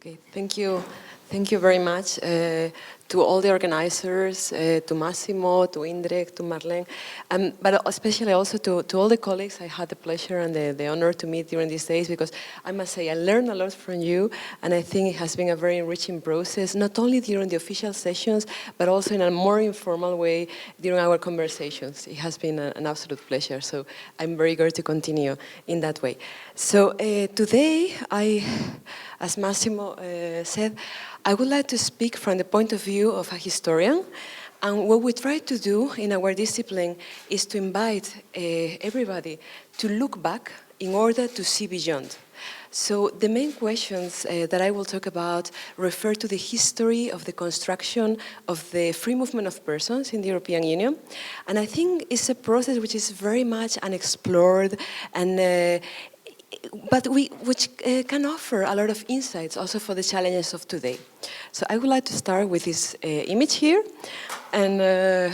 Okay, thank you. Thank you very much to all the organizers, to Massimo, to Indrek, to Marlene, but especially also to all the colleagues I had the pleasure and the honor to meet during these days, because I must say I learned a lot from you, and I think it has been a very enriching process, not only during the official sessions, but also in a more informal way during our conversations. It has been an absolute pleasure, so I'm very eager to continue in that way. So today, as Massimo said, I would like to speak from the point of view of a historian, and what we try to do in our discipline is to invite everybody to look back in order to see beyond. So the main questions that I will talk about refer to the history of the construction of the free movement of persons in the European Union, and I think it's a process which is very much unexplored and but which can offer a lot of insights also for the challenges of today. So I would like to start with this image here, and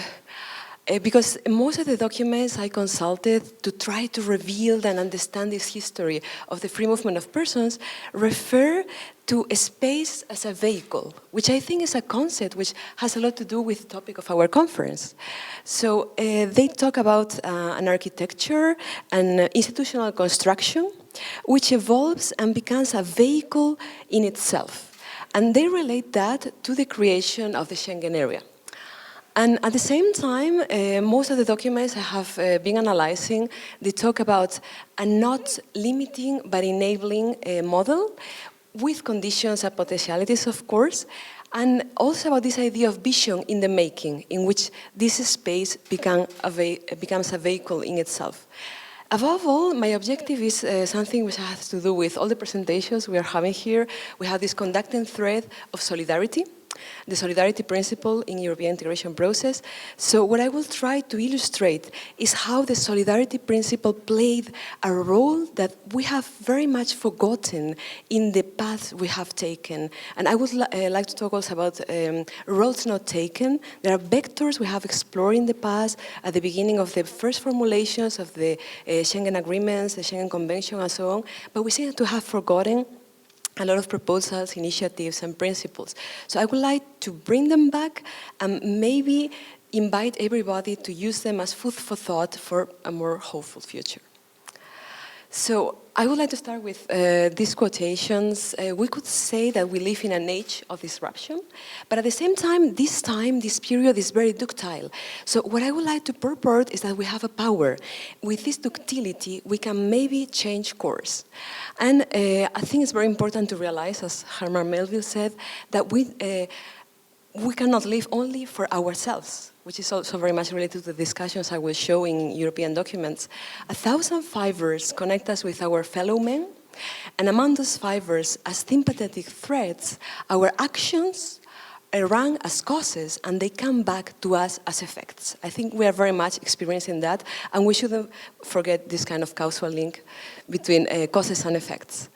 because most of the documents I consulted to try to reveal and understand this history of the free movement of persons refer to a space as a vehicle, which I think is a concept which has a lot to do with the topic of our conference. So they talk about an architecture and institutional construction which evolves and becomes a vehicle in itself. And they relate that to the creation of the Schengen area. And at the same time, most of the documents I have been analyzing, they talk about a not limiting but enabling model with conditions and potentialities, of course, and also about this idea of vision in the making, in which this space becomes a vehicle in itself. Above all, my objective is something which has to do with all the presentations we are having here. We have this conducting thread of solidarity, the solidarity principle in European integration process. So what I will try to illustrate is how the solidarity principle played a role that we have very much forgotten in the path we have taken. And I would like to talk also about roads not taken. There are vectors we have explored in the past at the beginning of the first formulations of the Schengen agreements, the Schengen Convention and so on, but we seem to have forgotten a lot of proposals, initiatives, and principles. So I would like to bring them back and maybe invite everybody to use them as food for thought for a more hopeful future. So I would like to start with these quotations. We could say that we live in an age of disruption, but at the same time, this period is very ductile. So what I would like to purport is that we have a power. With this ductility, we can maybe change course. And I think it's very important to realize, as Herman Melville said, that we cannot live only for ourselves, which is also very much related to the discussions I will show in European documents. 1,000 fibers connect us with our fellow men, and among those fibers, as sympathetic threads, our actions run as causes, and they come back to us as effects. I think we are very much experiencing that, and we shouldn't forget this kind of causal link between causes and effects.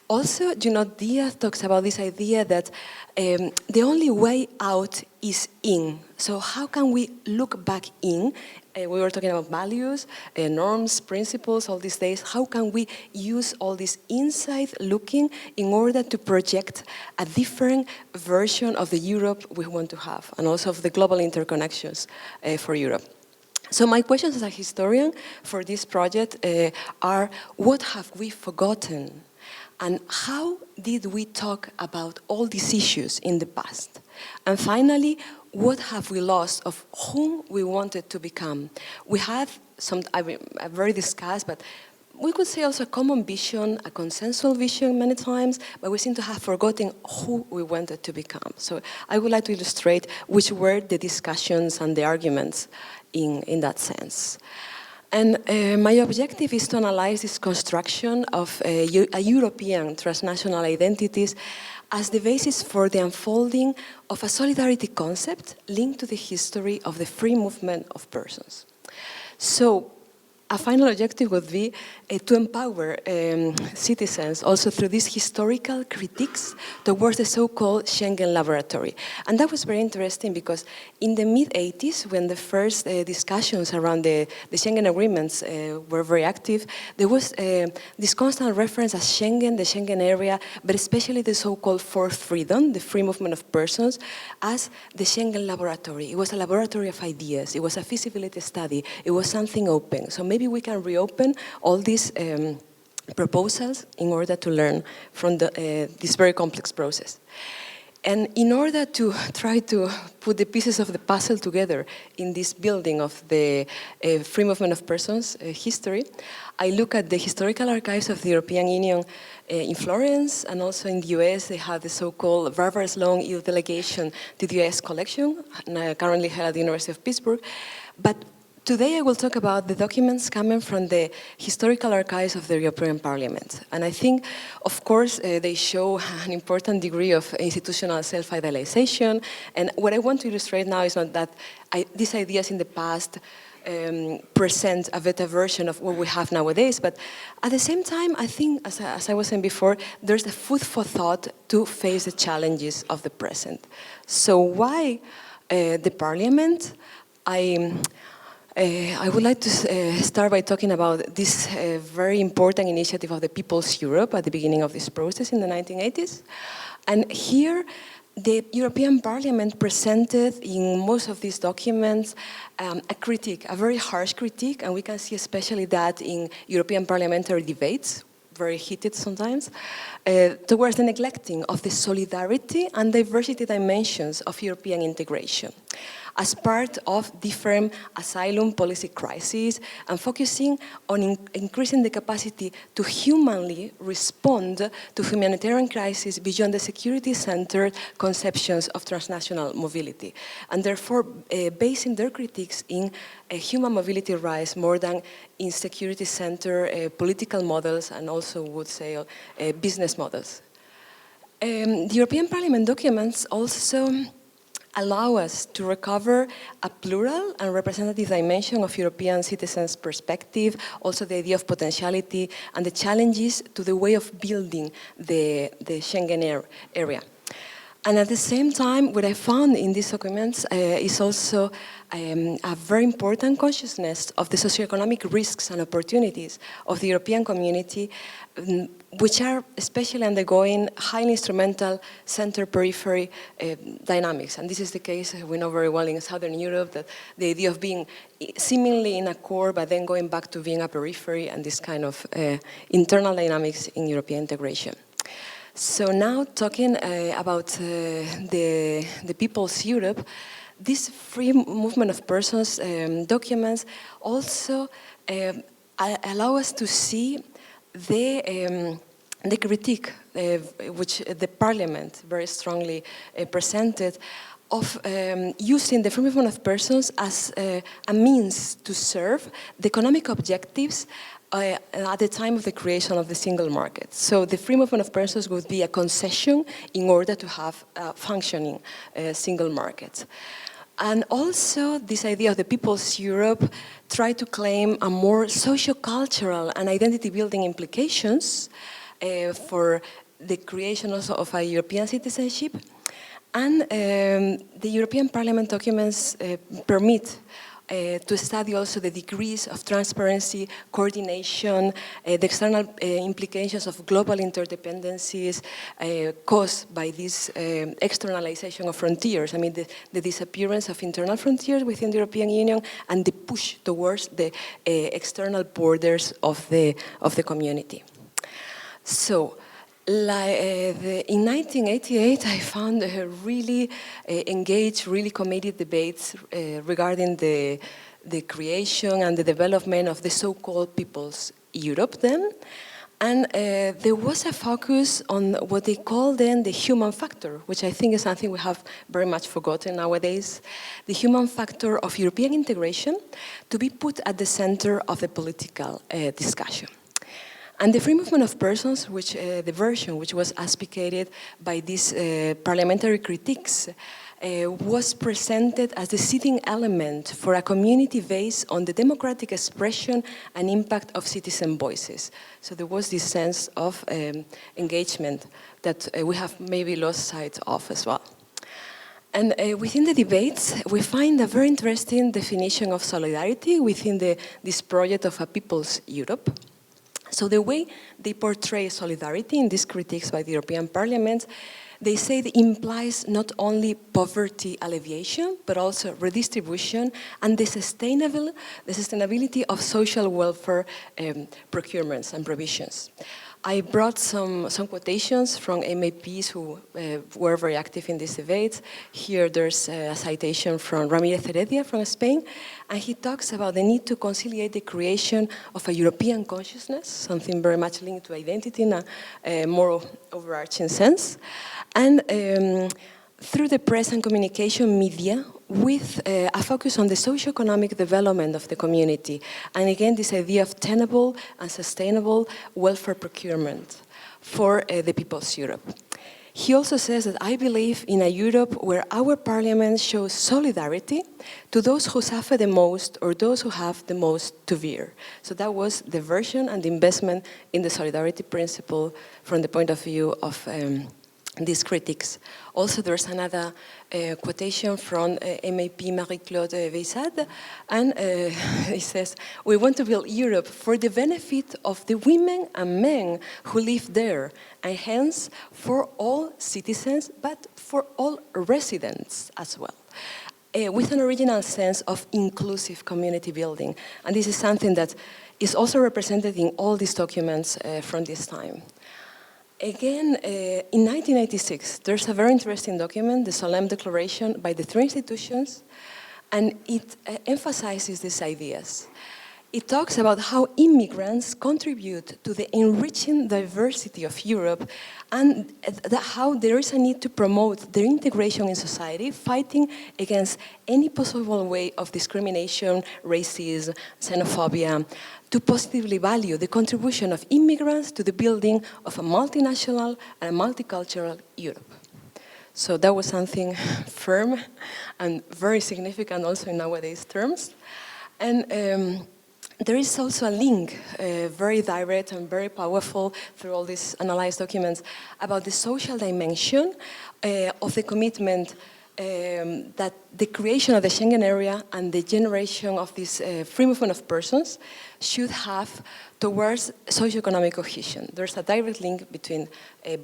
Also, Junot Diaz talks about this idea that the only way out is in. So how can we look back in? We were talking about values, norms, principles all these days. How can we use all this inside looking in order to project a different version of the Europe we want to have, and also of the global interconnections for Europe? So my questions as a historian for this project are, what have we forgotten? And how did we talk about all these issues in the past? And finally, what have we lost of whom we wanted to become? We have I've very discussed, but we could say also a common vision, a consensual vision many times, but we seem to have forgotten who we wanted to become. So I would like to illustrate which were the discussions and the arguments in that sense. And my objective is to analyze this construction of a European transnational identities as the basis for the unfolding of a solidarity concept linked to the history of the free movement of persons. So a final objective would be to empower citizens also through these historical critiques towards the so-called Schengen laboratory. And that was very interesting because in the mid-80s, when the first discussions around the Schengen agreements were very active, there was this constant reference as Schengen, the Schengen area, but especially the so-called fourth freedom, the free movement of persons, as the Schengen laboratory. It was a laboratory of ideas. It was a feasibility study. It was something open. So maybe we can reopen all these proposals in order to learn from this very complex process. And in order to try to put the pieces of the puzzle together in this building of the free movement of persons history, I look at the historical archives of the European Union in Florence, and also in the US they have the so-called Barbara Sloan EU delegation to the US collection, currently held at the University of Pittsburgh. But today I will talk about the documents coming from the historical archives of the European Parliament. And I think, of course, they show an important degree of institutional self-idealization. And what I want to illustrate now is not that these ideas in the past present a better version of what we have nowadays, but at the same time, I think, as I was saying before, there's the food for thought to face the challenges of the present. So why the Parliament? I would like to start by talking about this very important initiative of the People's Europe at the beginning of this process in the 1980s. And here, the European Parliament presented in most of these documents a critique, a very harsh critique, and we can see especially that in European parliamentary debates, very heated sometimes, towards the neglecting of the solidarity and diversity dimensions of European integration as part of different asylum policy crises and focusing on increasing the capacity to humanly respond to humanitarian crises beyond the security-centered conceptions of transnational mobility, and therefore basing their critiques in human mobility rights more than in security-centered political models and also would say business models. The European Parliament documents also allow us to recover a plural and representative dimension of European citizens' perspective, also the idea of potentiality and the challenges to the way of building the Schengen area. And at the same time, what I found in these documents is also a very important consciousness of the socioeconomic risks and opportunities of the European community, which are especially undergoing highly instrumental center-periphery dynamics. And this is the case, we know very well in Southern Europe, that the idea of being seemingly in a core, but then going back to being a periphery, and this kind of internal dynamics in European integration. So now talking about the People's Europe, this free movement of persons documents also allow us to see the critique which the Parliament very strongly presented of using the free movement of persons as a means to serve the economic objectives at the time of the creation of the single market. So the free movement of persons would be a concession in order to have a functioning single market. And also this idea of the People's Europe tried to claim a more socio-cultural and identity-building implications for the creation also of a European citizenship. And the European Parliament documents permit to study also the degrees of transparency, coordination, the external implications of global interdependencies caused by this externalization of frontiers. I mean, the disappearance of internal frontiers within the European Union and the push towards the external borders of the community. So, in 1988, I found really engaged, really committed debates regarding the creation and the development of the so-called People's Europe then. And there was a focus on what they call then the human factor, which I think is something we have very much forgotten nowadays. The human factor of European integration to be put at the center of the political discussion. And the free movement of persons, which the version which was advocated by these parliamentary critiques, was presented as the seeding element for a community based on the democratic expression and impact of citizen voices. So there was this sense of engagement that we have maybe lost sight of as well. And within the debates, we find a very interesting definition of solidarity within this project of a People's Europe. So the way they portray solidarity in these critiques by the European Parliament, they say it implies not only poverty alleviation, but also redistribution and the sustainability of social welfare procurements and provisions. I brought some quotations from MAPs who were very active in this debate. Here there's a citation from Ramirez Heredia from Spain, and he talks about the need to conciliate the creation of a European consciousness, something very much linked to identity in a more overarching sense, and through the press and communication media with a focus on the socio-economic development of the community. And again, this idea of tenable and sustainable welfare procurement for the People's Europe. He also says that I believe in a Europe where our parliament shows solidarity to those who suffer the most or those who have the most to bear. So that was the version and the investment in the solidarity principle from the point of view of these critics. Also, there's another quotation from MAP Marie-Claude Veissade, and he says, we want to build Europe for the benefit of the women and men who live there, and hence for all citizens, but for all residents as well. With an original sense of inclusive community building. And this is something that is also represented in all these documents from this time. Again, in 1986, there's a very interesting document, the Solemn Declaration by the three institutions, and it emphasizes these ideas. It talks about how immigrants contribute to the enriching diversity of Europe and how there is a need to promote their integration in society, fighting against any possible way of discrimination, racism, xenophobia, to positively value the contribution of immigrants to the building of a multinational and a multicultural Europe. So that was something firm and very significant also in nowadays terms. And there is also a link, very direct and very powerful through all these analyzed documents about the social dimension of the commitment that the creation of the Schengen area and the generation of this free movement of persons should have towards socio-economic cohesion. There's a direct link between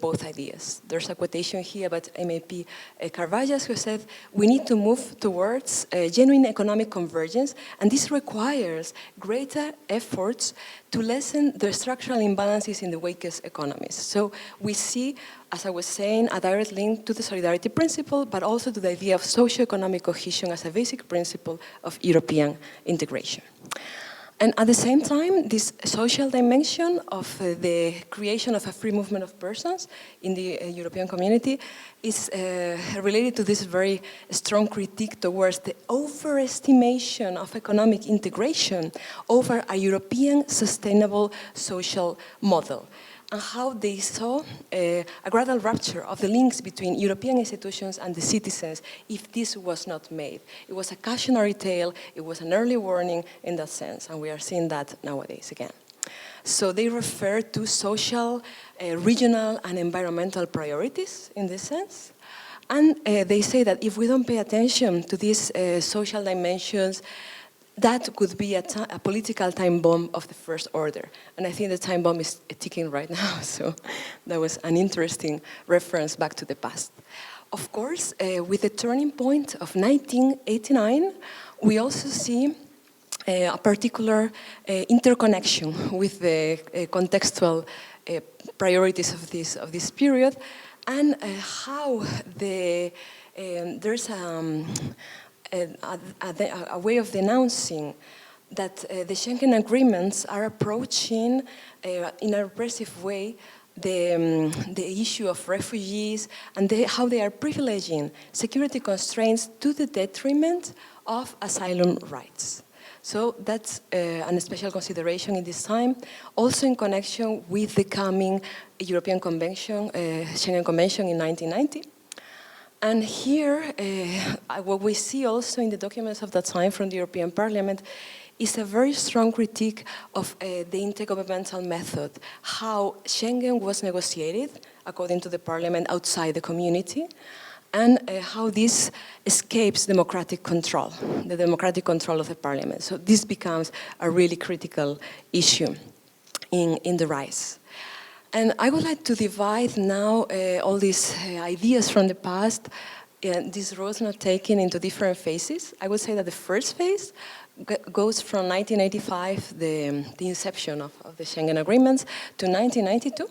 both ideas. There's a quotation here about MAP Carvallas who said, we need to move towards genuine economic convergence, and this requires greater efforts to lessen the structural imbalances in the weakest economies. So we see, as I was saying, a direct link to the solidarity principle, but also to the idea of socio-economic cohesion as a basic principle of European integration. And at the same time, this social dimension of the creation of a free movement of persons in the European community is related to this very strong critique towards the overestimation of economic integration over a European sustainable social model, and how they saw a gradual rupture of the links between European institutions and the citizens if this was not made. It was a cautionary tale, it was an early warning in that sense, and we are seeing that nowadays again. So they refer to social, regional, and environmental priorities in this sense. And they say that if we don't pay attention to these social dimensions, that could be a political time bomb of the first order. And I think the time bomb is ticking right now, so that was an interesting reference back to the past. Of course, with the turning point of 1989, we also see a particular interconnection with the contextual priorities of this period, and how there's a way of denouncing that the Schengen agreements are approaching in a repressive way the issue of refugees and how they are privileging security constraints to the detriment of asylum rights. So that's a special consideration in this time, also in connection with the coming European Convention, Schengen Convention in 1990. And here, what we see also in the documents of that time from the European Parliament is a very strong critique of the intergovernmental method, how Schengen was negotiated, according to the Parliament, outside the community, and how this escapes democratic control, the democratic control of the Parliament. So this becomes a really critical issue in the rise. And I would like to divide now all these ideas from the past, these roads not taken into different phases. I would say that the first phase goes from 1985, the inception of the Schengen agreements, to 1992.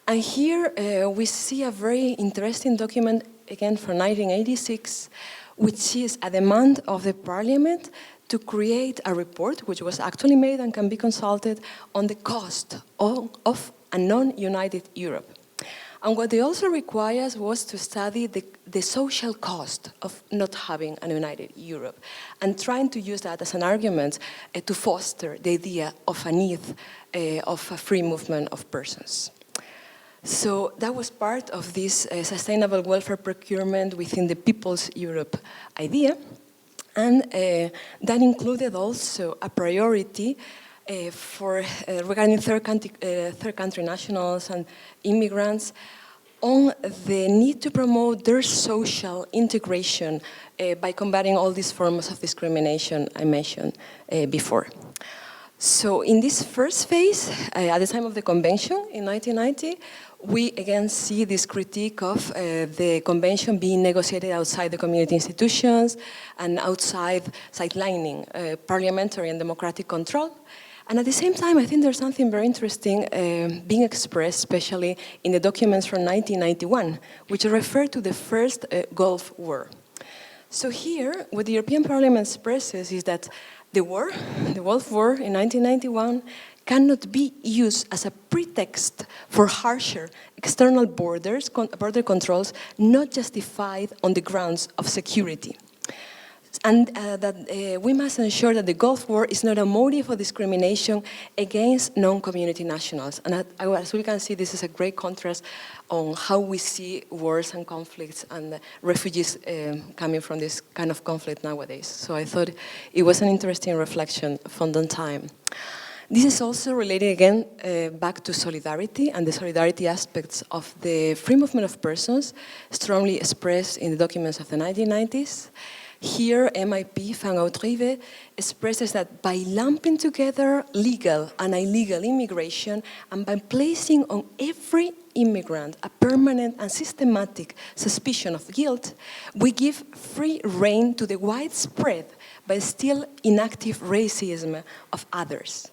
And here we see a very interesting document, again from 1986, which is a demand of the Parliament to create a report, which was actually made and can be consulted, on the cost of a non-united Europe. And what they also requires was to study the social cost of not having a united Europe, and trying to use that as an argument to foster the idea of a need of a free movement of persons. So that was part of this sustainable welfare procurement within the People's Europe idea. And that included also a priority regarding third country nationals and immigrants on the need to promote their social integration by combating all these forms of discrimination I mentioned before. So in this first phase, at the time of the convention in 1990, we again see this critique of the convention being negotiated outside the community institutions and sidelining parliamentary and democratic control. And at the same time, I think there's something very interesting being expressed, especially in the documents from 1991, which refer to the first Gulf War. So here, what the European Parliament expresses is that the Gulf War in 1991, cannot be used as a pretext for harsher external border controls not justified on the grounds of security. And that we must ensure that the Gulf War is not a motive of discrimination against non-community nationals. And as we can see, this is a great contrast on how we see wars and conflicts and refugees coming from this kind of conflict nowadays. So I thought it was an interesting reflection from that time. This is also related again back to solidarity and the solidarity aspects of the free movement of persons, strongly expressed in the documents of the 1990s. Here, MIP Van Outrive expresses that by lumping together legal and illegal immigration and by placing on every immigrant a permanent and systematic suspicion of guilt, we give free rein to the widespread but still inactive racism of others.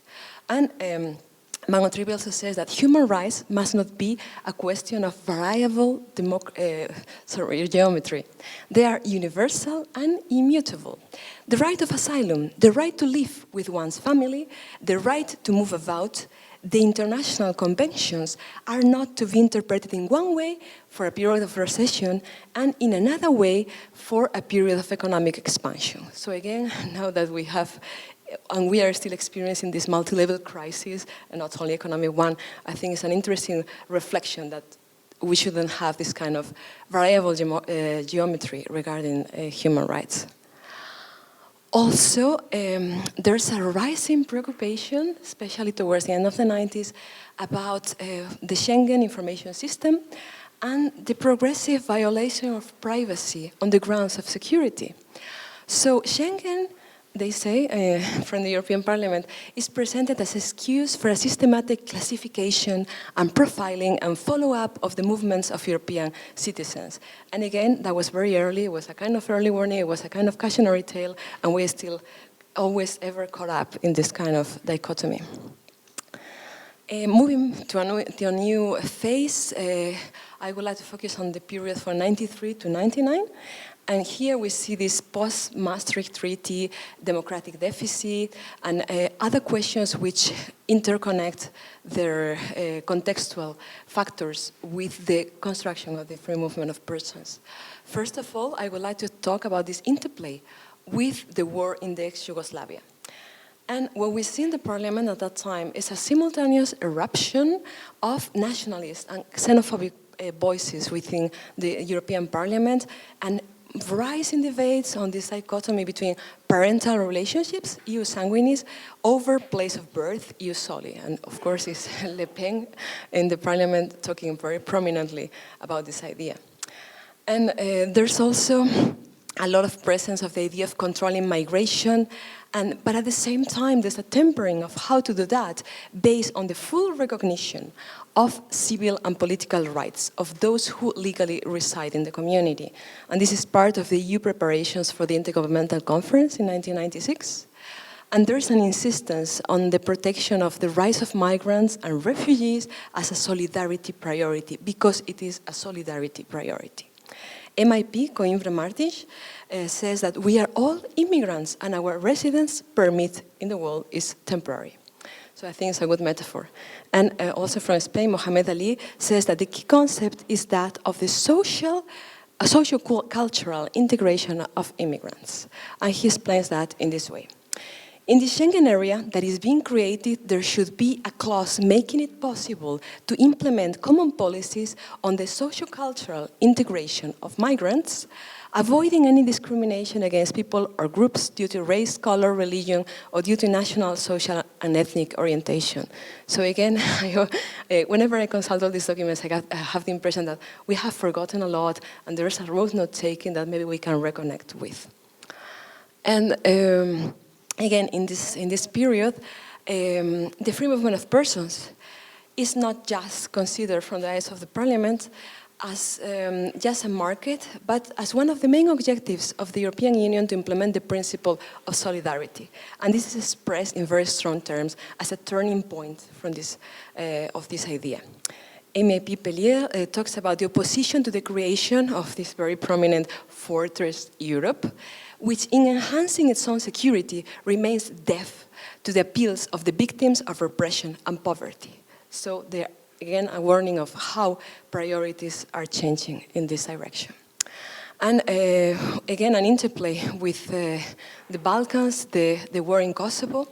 And Van Outrive also says that human rights must not be a question of variable geometry. They are universal and immutable. The right of asylum, the right to live with one's family, the right to move about, the international conventions are not to be interpreted in one way for a period of recession and in another way for a period of economic expansion. So again, now that we have and we are still experiencing this multi-level crisis, and not only economic one, I think it's an interesting reflection that we shouldn't have this kind of variable geometry regarding human rights. Also, there's a rising preoccupation, especially towards the end of the 90s, about the Schengen information system and the progressive violation of privacy on the grounds of security. So Schengen, they say, from the European Parliament, is presented as an excuse for a systematic classification and profiling and follow-up of the movements of European citizens. And again, that was very early, it was a kind of early warning, it was a kind of cautionary tale, and we're still always ever caught up in this kind of dichotomy. Moving to a new phase, I would like to focus on the period from 93 to 99. And here we see this post-Maastricht Treaty, democratic deficit, and other questions which interconnect their contextual factors with the construction of the free movement of persons. First of all, I would like to talk about this interplay with the war in the ex-Yugoslavia. And what we see in the parliament at that time is a simultaneous eruption of nationalist and xenophobic voices within the European Parliament, and rising debates on this dichotomy between parental relationships, ius sanguinis, over place of birth, ius soli. And of course, it's Le Pen in the Parliament talking very prominently about this idea. And there's also a lot of presence of the idea of controlling migration, but at the same time, there's a tempering of how to do that based on the full recognition of civil and political rights of those who legally reside in the community. And this is part of the EU preparations for the Intergovernmental Conference in 1996. And there's an insistence on the protection of the rights of migrants and refugees as a solidarity priority, because it is a solidarity priority. MIP, Coimbra Martins, says that we are all immigrants and our residence permit in the world is temporary. So I think it's a good metaphor. And also from Spain, Mohamed Ali says that the key concept is that of the socio-cultural integration of immigrants. And he explains that in this way. In the Schengen area that is being created, there should be a clause making it possible to implement common policies on the socio-cultural integration of migrants, avoiding any discrimination against people or groups due to race, color, religion, or due to national, social, and ethnic orientation. So again, whenever I consult all these documents, I have the impression that we have forgotten a lot, and there's a road not taken that maybe we can reconnect with. And again, in this period, the free movement of persons is not just considered from the eyes of the Parliament as just a market, but as one of the main objectives of the European Union to implement the principle of solidarity. And this is expressed in very strong terms as a turning point from of this idea. Aimé Pellier talks about the opposition to the creation of this very prominent fortress Europe, which in enhancing its own security remains deaf to the appeals of the victims of repression and poverty. So there, again, a warning of how priorities are changing in this direction. And again, an interplay with the Balkans, the war in Kosovo.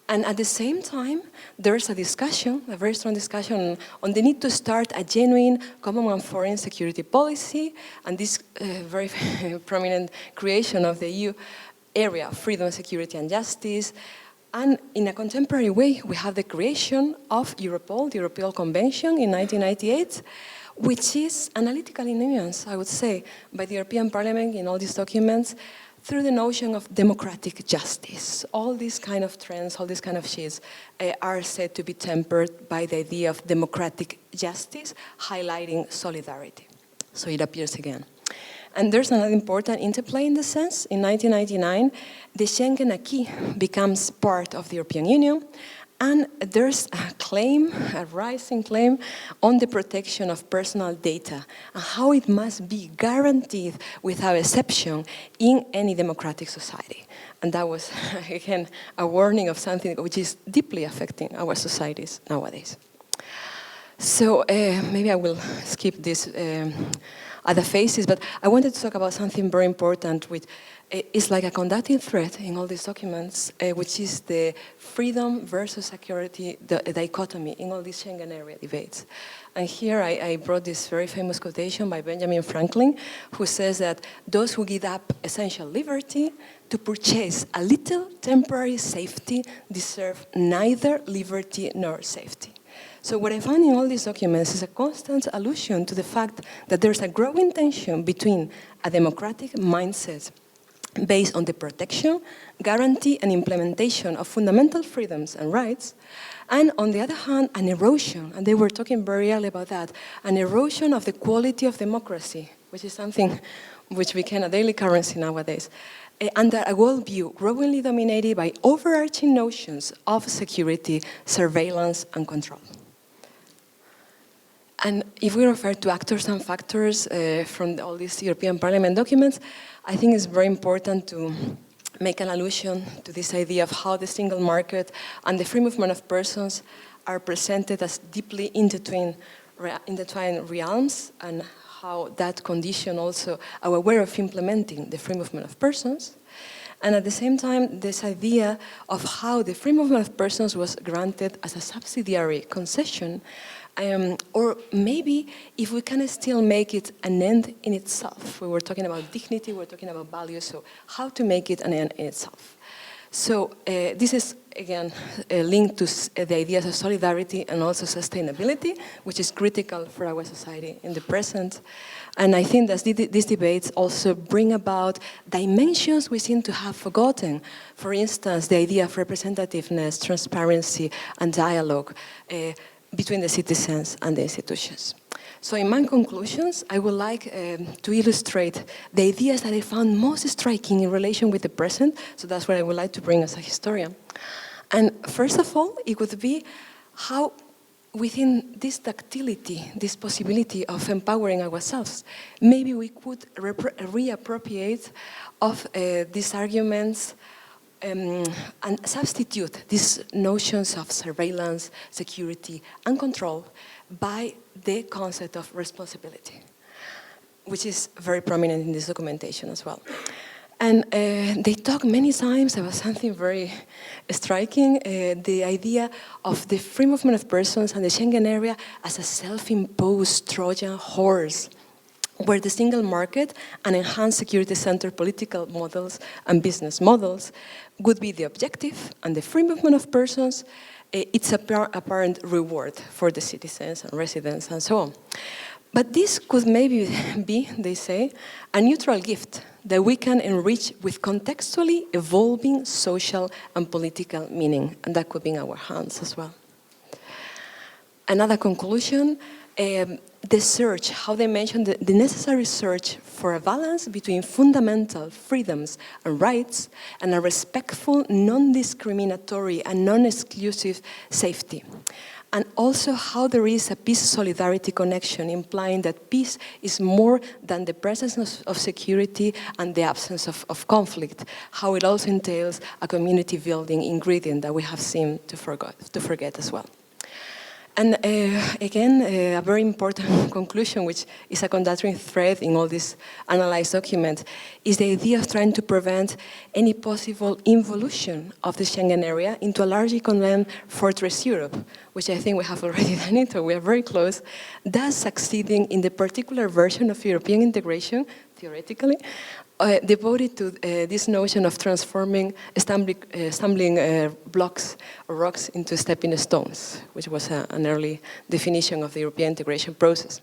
And at the same time, there's a discussion, a very strong discussion on the need to start a genuine common and foreign security policy, and this very prominent creation of the EU area of freedom, security, and justice. And in a contemporary way, we have the creation of Europol, the European Convention in 1998, which is analytically nuanced, I would say, by the European Parliament in all these documents, through the notion of democratic justice. All these kind of trends, all these kind of shifts are said to be tempered by the idea of democratic justice, highlighting solidarity. So it appears again. And there's another important interplay in the sense. In 1999, the Schengen acquis becomes part of the European Union, and there's a claim, a rising claim, on the protection of personal data and how it must be guaranteed without exception in any democratic society. And that was, again, a warning of something which is deeply affecting our societies nowadays. So maybe I will skip this other phases, but I wanted to talk about something very important, which is like a conducting thread in all these documents, which is the freedom versus security dichotomy in all these Schengen area debates. And here I brought this very famous quotation by Benjamin Franklin, who says that those who give up essential liberty to purchase a little temporary safety deserve neither liberty nor safety. So what I found in all these documents is a constant allusion to the fact that there's a growing tension between a democratic mindset based on the protection, guarantee, and implementation of fundamental freedoms and rights, and on the other hand, an erosion, and they were talking very early about that, an erosion of the quality of democracy, which is something which became a daily currency nowadays, under a worldview growingly dominated by overarching notions of security, surveillance, and control. And if we refer to actors and factors from all these European Parliament documents, I think it's very important to make an allusion to this idea of how the single market and the free movement of persons are presented as deeply intertwined realms, and how that condition also our way of implementing the free movement of persons. And at the same time, this idea of how the free movement of persons was granted as a subsidiary concession, or maybe if we can still make it an end in itself. We were talking about dignity, we were talking about values, so how to make it an end in itself. So this is, again, linked to the ideas of solidarity and also sustainability, which is critical for our society in the present. And I think that these debates also bring about dimensions we seem to have forgotten. For instance, the idea of representativeness, transparency, and dialogue between the citizens and the institutions. So in my conclusions, I would like to illustrate the ideas that I found most striking in relation with the present. So that's what I would like to bring as a historian. And first of all, it would be how within this ductility, this possibility of empowering ourselves, maybe we could reappropriate of these arguments and substitute these notions of surveillance, security, and control by the concept of responsibility, which is very prominent in this documentation as well. And they talk many times about something very striking, the idea of the free movement of persons and the Schengen area as a self-imposed Trojan horse, where the single market and enhanced security-centered political models and business models would be the objective, and the free movement of persons, its apparent reward for the citizens and residents and so on. But this could maybe be, they say, a neutral gift that we can enrich with contextually evolving social and political meaning, and that could be in our hands as well. Another conclusion, the search, how they mentioned the necessary search for a balance between fundamental freedoms and rights and a respectful, non-discriminatory and non-exclusive safety. And also how there is a peace-solidarity connection, implying that peace is more than the presence of security and the absence of conflict, how it also entails a community-building ingredient that we have seemed to forget as well. And again, a very important conclusion, which is a conducting thread in all this analyzed document, is the idea of trying to prevent any possible involution of the Schengen area into a largely condemned fortress Europe, which I think we have already done it, or we are very close, thus succeeding in the particular version of European integration, theoretically, devoted to this notion of transforming stumbling blocks or rocks into stepping stones, which was an early definition of the European integration process.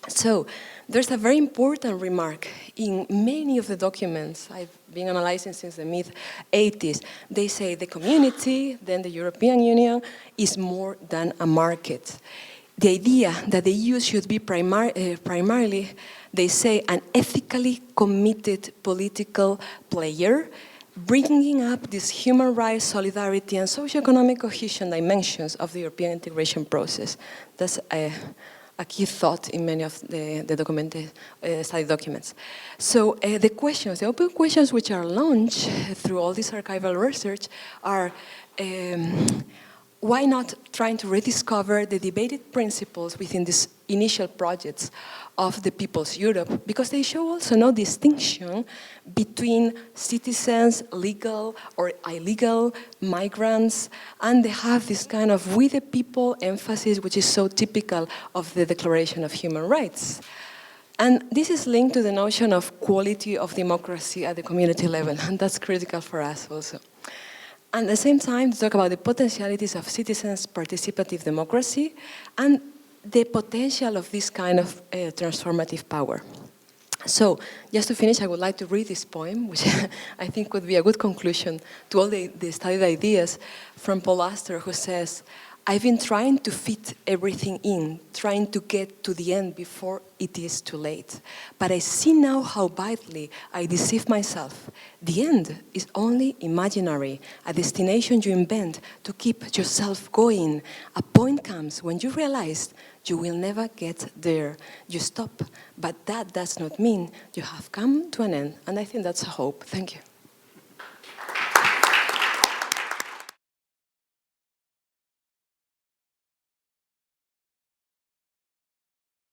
So there's a very important remark in many of the documents I've been analyzing since the mid-80s. They say the community, then the European Union, is more than a market. The idea that the EU should be primarily, they say, an ethically committed political player, bringing up these human rights, solidarity, and socio-economic cohesion dimensions of the European integration process. That's a key thought in many of the documented study documents. So the questions, the open questions which are launched through all this archival research are, why not trying to rediscover the debated principles within these initial projects of the People's Europe, because they show also no distinction between citizens, legal or illegal, migrants, and they have this kind of we the people emphasis, which is so typical of the Declaration of Human Rights. And this is linked to the notion of quality of democracy at the community level, and that's critical for us also. And at the same time, to talk about the potentialities of citizens' participative democracy and the potential of this kind of transformative power. So, just to finish, I would like to read this poem, which I think would be a good conclusion to all the studied ideas from Paul Astor, who says, I've been trying to fit everything in, trying to get to the end before it is too late. But I see now how badly I deceive myself. The end is only imaginary, a destination you invent to keep yourself going. A point comes when you realize you will never get there. You stop, but that does not mean you have come to an end. And I think that's a hope. Thank you.